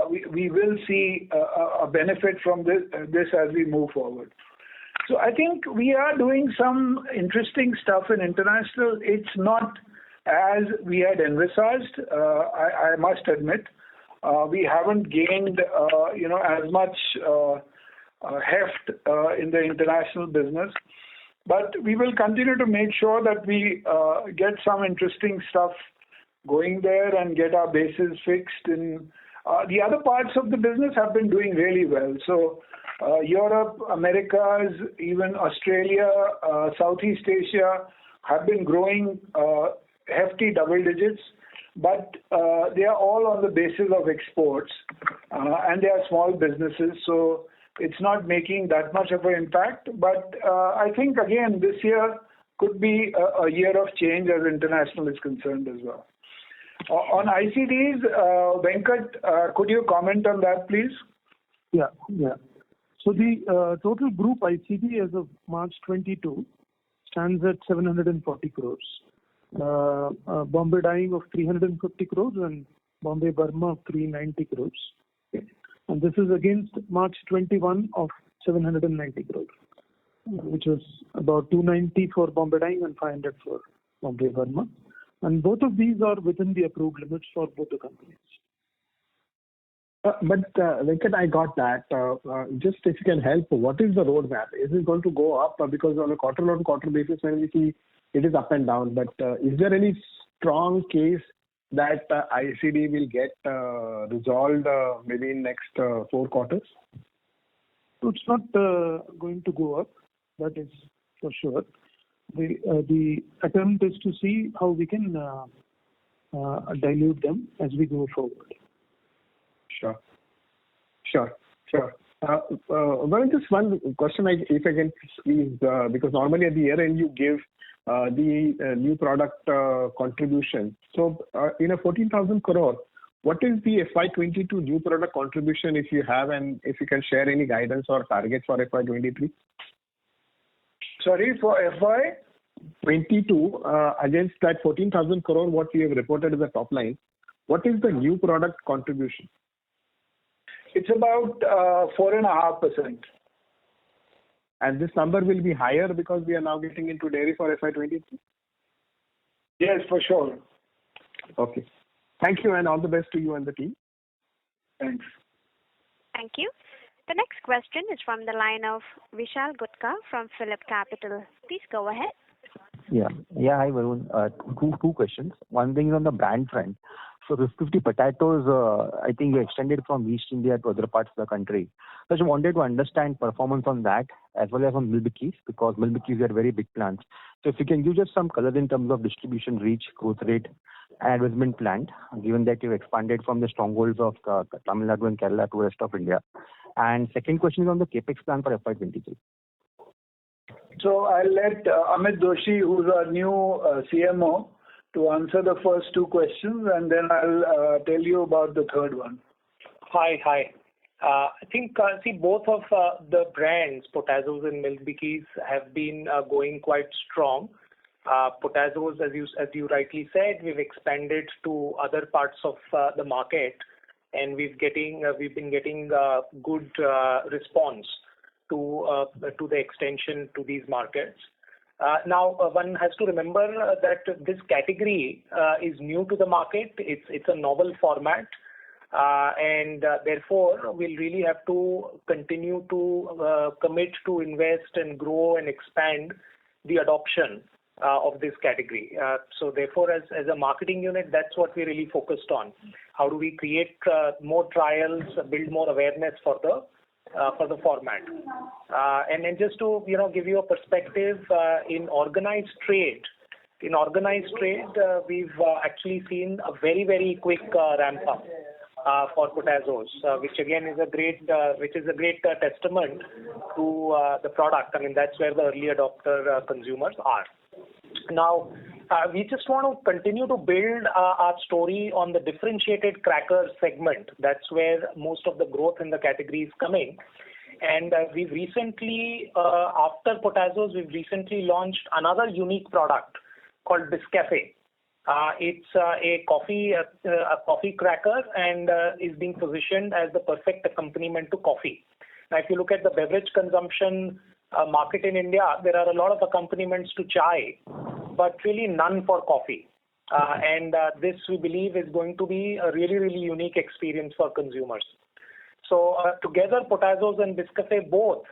we will see a benefit from this as we move forward. So I think we are doing some interesting stuff in international. It's not as we had envisaged, I must admit. We haven't gained, as much heft in the international business. But we will continue to make sure that we get some interesting stuff going there and get our bases fixed. In the other parts of the business have been doing really well. So Europe, Americas, even Australia, Southeast Asia have been growing hefty double digits. But they are all on the basis of exports, and they are small businesses. So it's not making that much of an impact. But I think, again, this year could be a year of change as international is concerned as well. On ICDs, Venkat, could you comment on that, please? Yeah. So the total group ICD as of March 22 stands at 740 crores. Bombay Dyeing of 350 crores and Bombay Burma of 390 crores. Okay. And this is against March 21 of 790 crores, which was about 290 for Bombay Dyeing and 500 for Bombay Burma. And both of these are within the approved limits for both the companies. But Venkat, I got that. Just if you can help, what is the roadmap? Is it going to go up? Because on a quarter-on-quarter basis, when we see it is up and down. But is there any strong case that ICD will get resolved maybe in next 4 quarters? So it's not going to go up. That is for sure. The attempt is to see how we can dilute them as we go forward. Sure. Well, just one question, if I can squeeze, because normally at the year end you give the new product contribution. So in a 14,000 crore, what is the FY22 new product contribution if you have, and if you can share any guidance or targets for FY23? Sorry, for FY? 22, against that 14,000 crore, what we have reported as a top line, what is the new product contribution? It's about 4.5%. And this number will be higher because we are now getting into dairy for FY23? Yes, for sure. Okay. Thank you, and all the best to you and the team. Thanks. Thank you. The next question is from the line of Vishal Gutka from Phillip Capital. Please go ahead. Yeah. Hi, Varun. Two questions. One thing is on the brand front. So 50 potatoes, I think you extended from East India to other parts of the country. So I just wanted to understand performance on that as well as on Milk Bikis, because Milk Bikis are very big plants. So if you can give just some color in terms of distribution reach, growth rate, and investment plan, given that you've expanded from the strongholds of Tamil Nadu and Kerala to the rest of India. And second question is on the capex plan for FY23. So I'll let Amit Doshi, who's our new CMO, to answer the first two questions, and then I'll tell you about the third one. Hi. I think, both of the brands, Potazos and Milk Bikis, have been going quite strong. Potazos, as you rightly said, we've expanded to other parts of the market, and we've been getting good response to the extension to these markets. Now, one has to remember that this category is new to the market. It's a novel format, and therefore we'll really have to continue to commit to invest and grow and expand the adoption of this category. So therefore, as a marketing unit, that's what we really focused on. How do we create more trials, build more awareness for the format. And then just to give you a perspective, in organized trade, we've actually seen a very, very quick ramp up for Potazos, which again is a great testament to the product. I mean, that's where the early adopter consumers are. Now, we just want to continue to build our story on the differentiated cracker segment. That's where most of the growth in the category is coming. And we've recently, after Potazos, launched another unique product called Biscafe. It's a coffee cracker, and is being positioned as the perfect accompaniment to coffee. Now, if you look at the beverage consumption market in India, there are a lot of accompaniments to chai, but really none for coffee. And this, we believe, is going to be a really, really unique experience for consumers. So together, Potazos and Biscafe both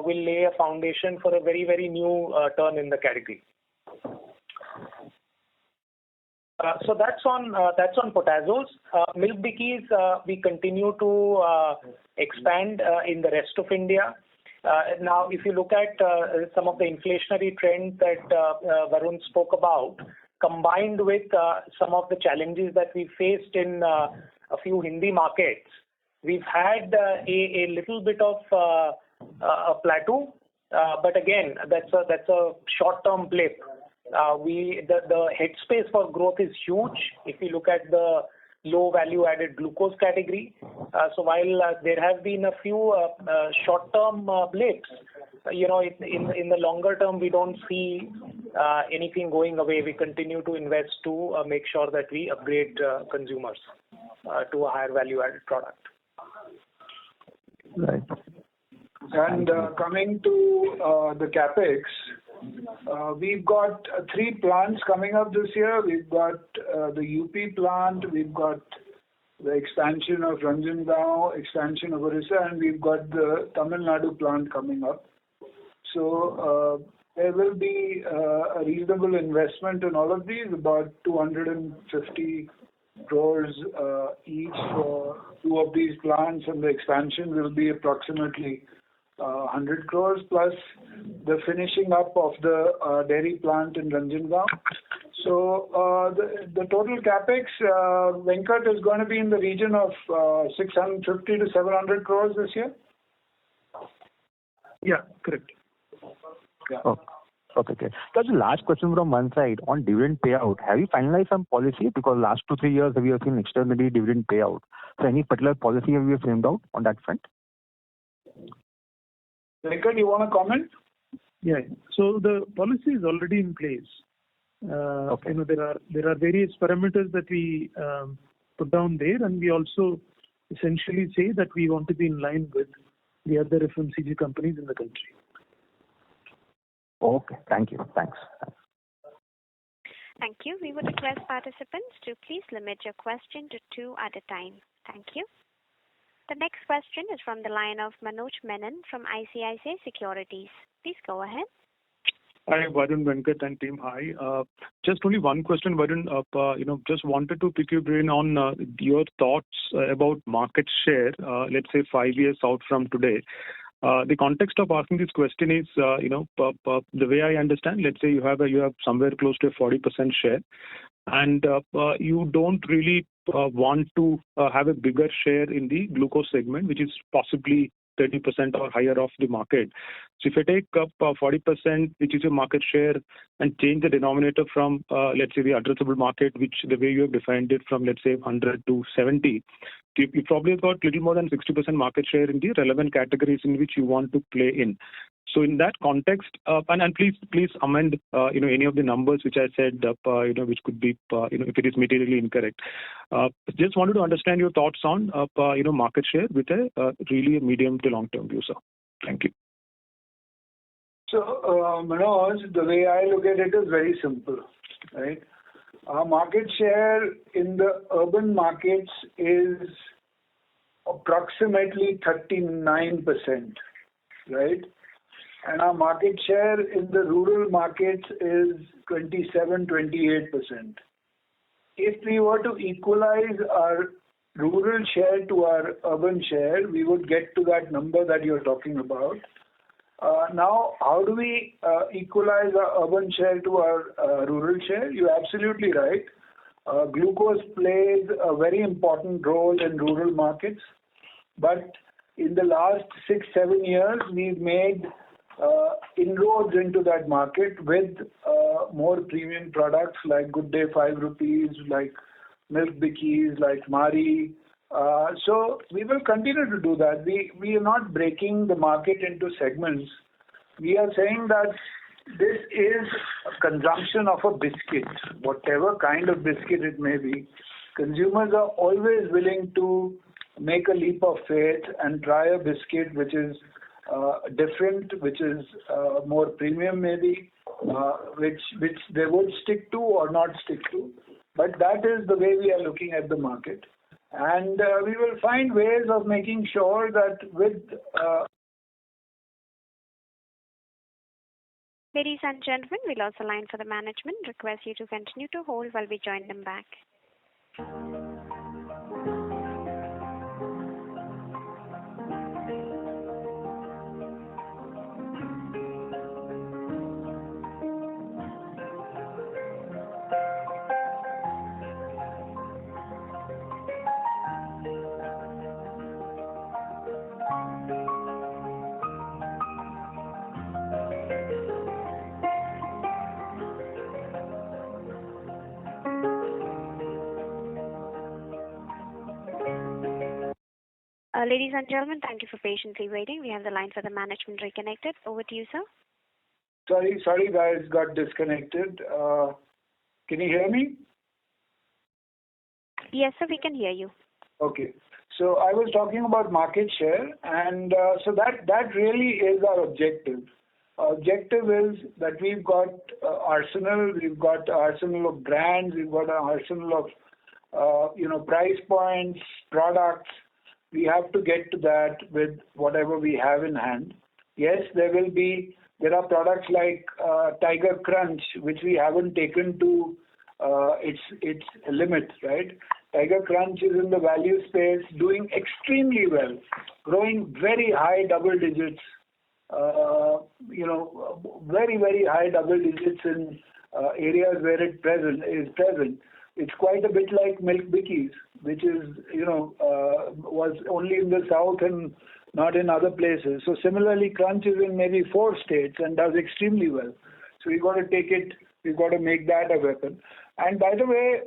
will lay a foundation for a very, very new turn in the category. So that's on Potazos. Milk Bikis, we continue to expand in the rest of India. Now, if you look at some of the inflationary trends that Varun spoke about, combined with some of the challenges that we faced in a few Hindi markets, we've had a little bit of a plateau. But again, that's a short-term blip. The headspace for growth is huge if you look at the low value-added glucose category. So while there have been a few short-term blips, in the longer term, we don't see anything going away. We continue to invest to make sure that we upgrade consumers to a higher value-added product. Right. And coming to the capex, we've got 3 plants coming up this year. We've got the UP plant, we've got the expansion of Ranjangaon, expansion of Orissa, and we've got the Tamil Nadu plant coming up. So there will be a reasonable investment in all of these, about 250 crores each for 2 of these plants, and the expansion will be approximately 100 crores plus the finishing up of the dairy plant in Ranjangaon. So the total capex, Venkat, is going to be in the region of 650 to 700 crores this year. Yeah, correct. Yeah. Oh, okay. That's the last question from one side. On dividend payout, have you finalized some policy? Because last 2-3 years we have seen extraordinary dividend payout. So any particular policy have you framed out on that front? Venkat, you want to comment? Yeah. So the policy is already in place. Okay. There are various parameters that we put down there, and we also essentially say that we want to be in line with the other FMCG companies in the country. Okay. Thank you. Thanks. Thank you. We would request participants to please limit your question to 2 at a time. Thank you. The next question is from the line of Manoj Menon from ICICI Securities. Please go ahead. Hi, Varun, Venkat, and team. Hi. Just only one question, Varun. Just wanted to pick your brain on your thoughts about market share, let's say 5 years out from today. The context of asking this question is, the way I understand, let's say you have somewhere close to a 40% share, and you don't really want to have a bigger share in the glucose segment, which is possibly 30% or higher of the market. So if I take up 40%, which is your market share, and change the denominator from, let's say, the addressable market, which the way you have defined it from, let's say, 100 to 70, you probably have got little more than 60% market share in the relevant categories in which you want to play in. So in that context, and please amend, any of the numbers which I said, which could be, if it is materially incorrect. Just wanted to understand your thoughts on, market share with a really medium to long term view, sir. Thank you. So, Manoj, the way I look at it is very simple, right? Our market share in the urban markets is approximately 39%, right? And our market share in the rural markets is 27-28%. If we were to equalize our rural share to our urban share, we would get to that number that you're talking about. Now, how do we equalize our urban share to our rural share? You're absolutely right. Glucose plays a very important role in rural markets. But in the last 6-7 years, we've made inroads into that market with more premium products like Good Day 5 rupees, like Milk Bikis, like Mari. So we will continue to do that. We are not breaking the market into segments. We are saying that this is a consumption of a biscuit, whatever kind of biscuit it may be. Consumers are always willing to make a leap of faith and try a biscuit which is different, which is more premium maybe, which they would stick to or not stick to. But that is the way we are looking at the market. And we will find ways of making sure that with... Ladies and gentlemen, we lost the line for the management. Request you to continue to hold while we join them back. Ladies and gentlemen, thank you for patiently waiting. We have the line for the management reconnected. Over to you, sir. Sorry guys, got disconnected. Can you hear me? Yes, sir, we can hear you. Okay. So I was talking about market share, and so that really is our objective. Our objective is that we've got arsenal of brands, we've got an arsenal of price points, products. We have to get to that with whatever we have in hand. Yes, there are products like Tiger Crunch, which we haven't taken to its limit, right? Tiger Crunch is in the value space, doing extremely well, growing very high double digits very, very high double digits in areas where it is present. It's quite a bit like Milk Bikis, which is, was only in the south and not in other places. So similarly, Crunch is in maybe 4 states and does extremely well. So we've got to we've got to make that a weapon. And by the way,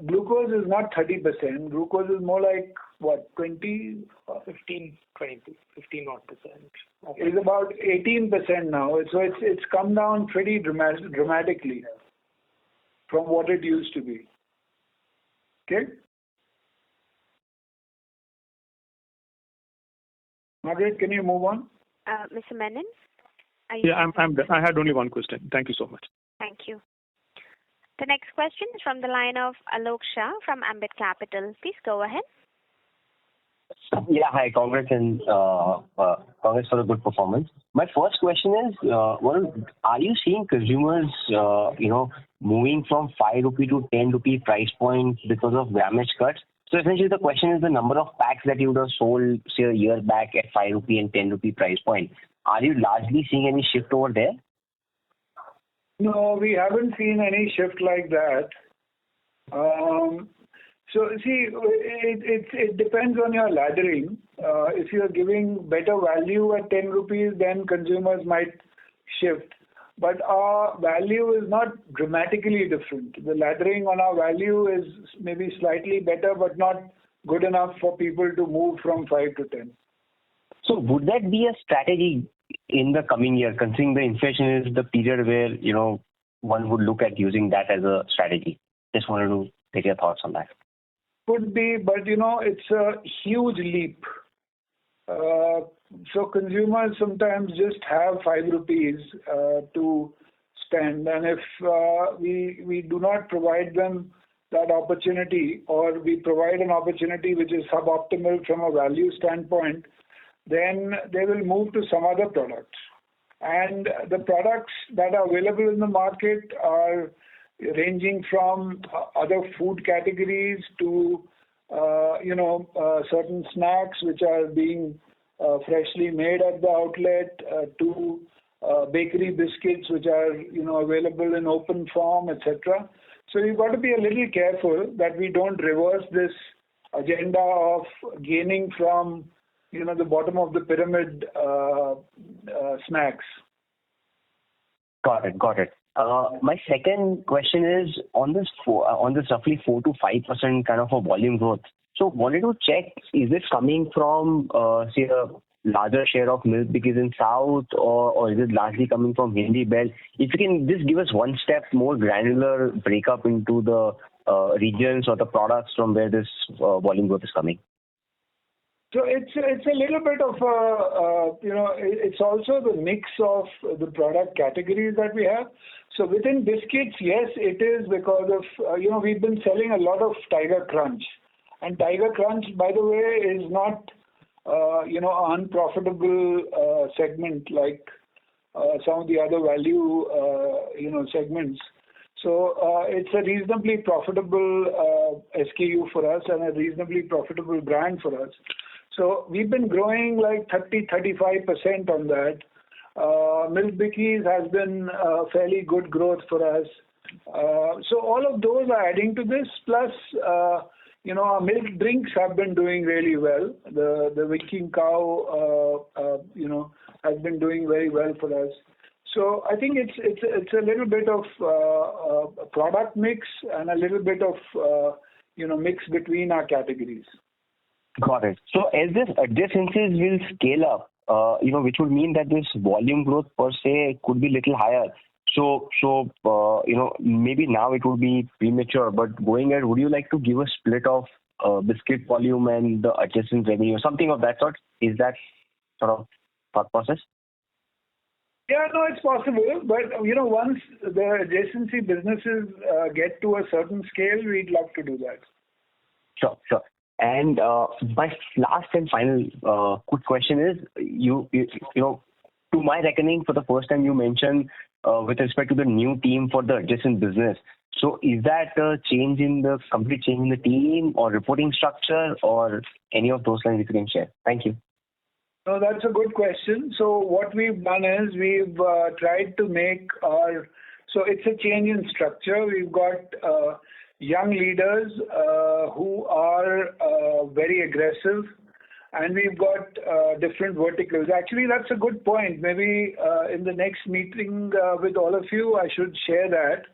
glucose is not 30%. Glucose is more like, what, 20? 15 odd percent. Okay. It's about 18% now. So it's come down pretty dramatically from what it used to be. Okay? Margaret, can you move on? Mr. Menon? Yeah, I'm done. I had only one question. Thank you so much. Thank you. The next question is from the line of Alok Shah from Ambit Capital. Please go ahead. Yeah, hi. Congrats and congrats for the good performance. My first question is, Varun, are you seeing consumers, moving from 5 rupee to 10 rupee price point because of grammage cuts? So essentially the question is the number of packs that you would have sold, say, a year back at 5 rupee and 10 rupee price point. Are you largely seeing any shift over there? No, we haven't seen any shift like that. So see, it depends on your laddering. If you're giving better value at 10 rupees, then consumers might shift. But our value is not dramatically different. The laddering on our value is maybe slightly better, but not good enough for people to move from 5 to 10. So would that be a strategy in the coming year, considering the inflation is the period where, one would look at using that as a strategy? Just wanted to get your thoughts on that. Could be, but it's a huge leap. So consumers sometimes just have 5 rupees to spend, and if we do not provide them that opportunity, or we provide an opportunity which is suboptimal from a value standpoint, then they will move to some other products. And the products that are available in the market are ranging from other food categories to certain snacks which are being freshly made at the outlet, to bakery biscuits which are available in open form, etc. So you've got to be a little careful that we don't reverse this agenda of gaining from the bottom of the pyramid snacks. Got it. My second question is on this roughly 4 to 5% kind of a volume growth. So wanted to check, is this coming from say a larger share of Milk Bikis in South, or is it largely coming from Hindi Belt? If you can just give us one step more granular breakup into the regions or the products from where this volume growth is coming. So it's a little bit of it's also the mix of the product categories that we have. So within biscuits, yes, it is because of we've been selling a lot of Tiger Crunch, and Tiger Crunch, by the way, is not unprofitable segment like some of the other value segments. So it's a reasonably profitable SKU for us and a reasonably profitable brand for us. So we've been growing like 30-35% on that. Milk Bikis has been fairly good growth for us. So all of those are adding to this. Plus, our milk drinks have been doing really well. The Winking Cow, has been doing very well for us. So I think it's a little bit of product mix and a little bit of mix between our categories. Got it. So as this adjacencies will scale up, which would mean that this volume growth per se could be little higher. So maybe now it would be premature, but going ahead, would you like to give a split of biscuit volume and the adjacent revenue, something of that sort? Is that sort of thought process? Yeah, no, it's possible. But, once the adjacency businesses get to a certain scale, we'd love to do that. Sure. And my last and final quick question is, to my reckoning, for the first time you mentioned with respect to the new team for the adjacent business. So is that a complete change in the team or reporting structure or any of those lines if you can share? Thank you. No, that's a good question. So what we've done is we've tried to make so it's a change in structure. We've got young leaders who are very aggressive, and we've got different verticals. Actually, that's a good point. Maybe in the next meeting with all of you, I should share that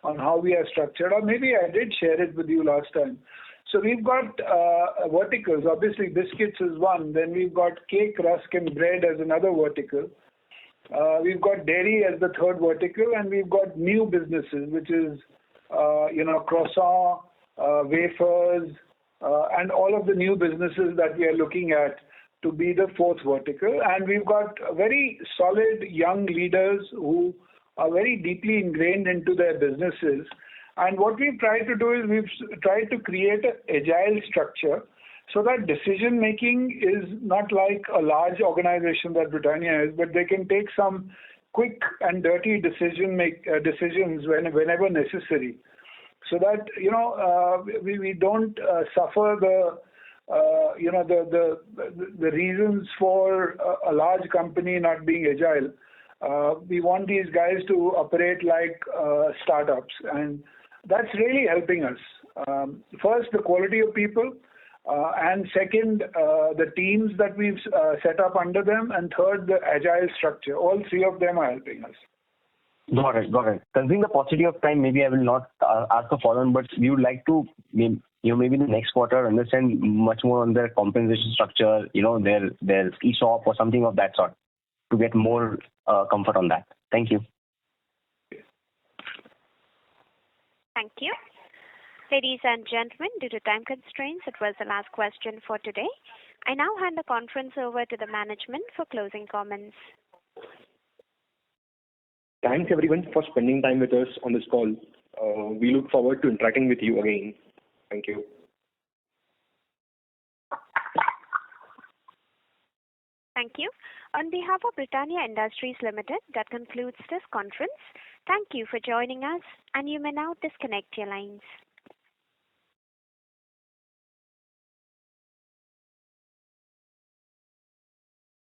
on how we are structured, or maybe I did share it with you last time. So we've got verticals. Obviously, biscuits is one. Then we've got cake, rusk, and bread as another vertical. We've got dairy as the third vertical, and we've got new businesses, which is croissant, wafers, and all of the new businesses that we are looking at to be the fourth vertical. And we've got very solid young leaders who are very deeply ingrained into their businesses. And what we've tried to do is we've tried to create an agile structure so that decision making is not like a large organization that Britannia is, but they can take some quick and dirty decisions whenever necessary, so that we don't suffer the reasons for a large company not being agile. We want these guys to operate like startups, and that's really helping us. First, the quality of people, and second, the teams that we've set up under them, and third, the agile structure. All three of them are helping us. Got it. Considering the paucity of time, maybe I will not ask a follow-on, but we would like to maybe the next quarter understand much more on their compensation structure, their ESOP or something of that sort, to get more comfort on that. Thank you. Thank you. Ladies and gentlemen, due to time constraints, it was the last question for today. I now hand the conference over to the management for closing comments. Thanks everyone for spending time with us on this call. We look forward to interacting with you again. Thank you. Thank you. On behalf of Britannia Industries Limited, that concludes this conference. Thank you for joining us, and you may now disconnect your lines.